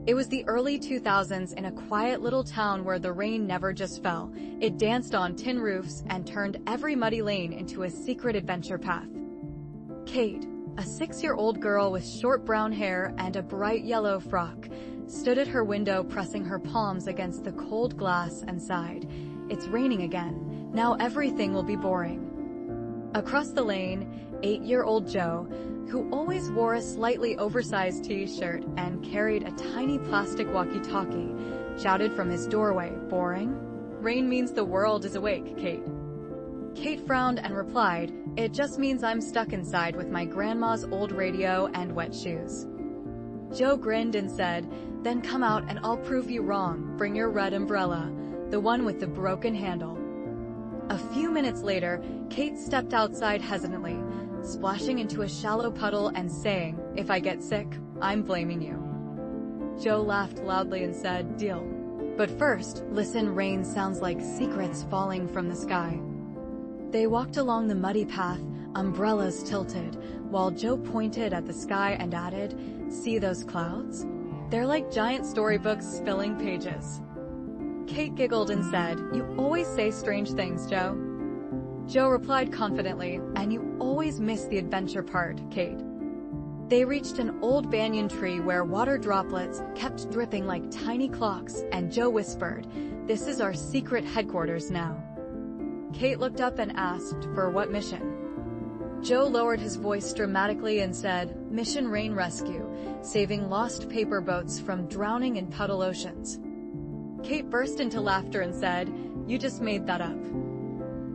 It was the early 2000s in a quiet little town where the rain never just fell. It danced on tin roofs and turned every muddy lane into a secret adventure path. Kate, a 6-year-old girl with short brown hair and a bright yellow frock, stood at her window pressing her palms against the cold glass and sighed. It's raining again. Now everything will be boring. Across the lane, 8-year-old Joe, who always wore a slightly oversized t-shirt and carried a tiny plastic walkie-talkie, shouted from his doorway, "Boring? Rain means the world is awake, Kate." Kate frowned and replied, "It just means I'm stuck inside with my grandma's old radio and wet shoes." Joe grinned and said, "Then come out and I'll prove you wrong. Bring your red umbrella, the one with the broken handle." A few minutes later, Kate stepped outside hesitantly, splashing into a shallow puddle and saying, "If I get sick, I'm blaming you." Joe laughed loudly and said, "Deal. But first, listen, rain sounds like secrets falling from the sky." They walked along the muddy path, umbrellas tilted, while Joe pointed at the sky and added, "See those clouds? They're like giant storybooks spilling pages." Kate giggled and said, "You always say strange things, Joe." Joe replied confidently, "And you always miss the adventure part, Kate." They reached an old banyan tree where water droplets kept dripping like tiny clocks, and Joe whispered, "This is our secret headquarters now." Kate looked up and asked, "For what mission?" Joe lowered his voice dramatically and said, "Mission Rain Rescue, saving lost paper boats from drowning in puddle oceans." Kate burst into laughter and said, "You just made that up."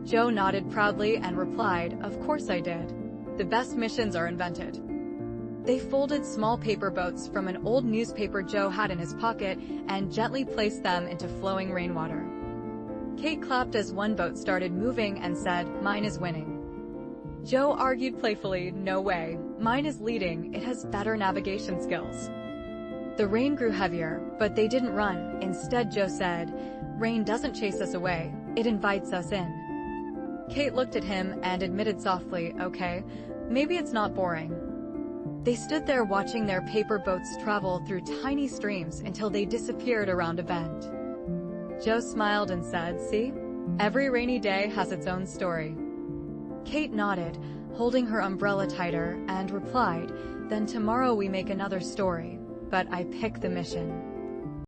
Joe nodded proudly and replied, "Of course I did. The best missions are invented." They folded small paper boats from an old newspaper Joe had in his pocket and gently placed them into flowing rainwater. Kate clapped as one boat started moving and said, "Mine is winning." Joe argued playfully, "No way. Mine is leading. It has better navigation skills." The rain grew heavier, but they didn't run. Instead, Joe said, "Rain doesn't chase us away. It invites us in." Kate looked at him and admitted softly, "Okay, maybe it's not boring." They stood there watching their paper boats travel through tiny streams until they disappeared around a bend. Joe smiled and said, "See? Every rainy day has its own story." Kate nodded, holding her umbrella tighter, and replied, "Then tomorrow we make another story, but I pick the mission."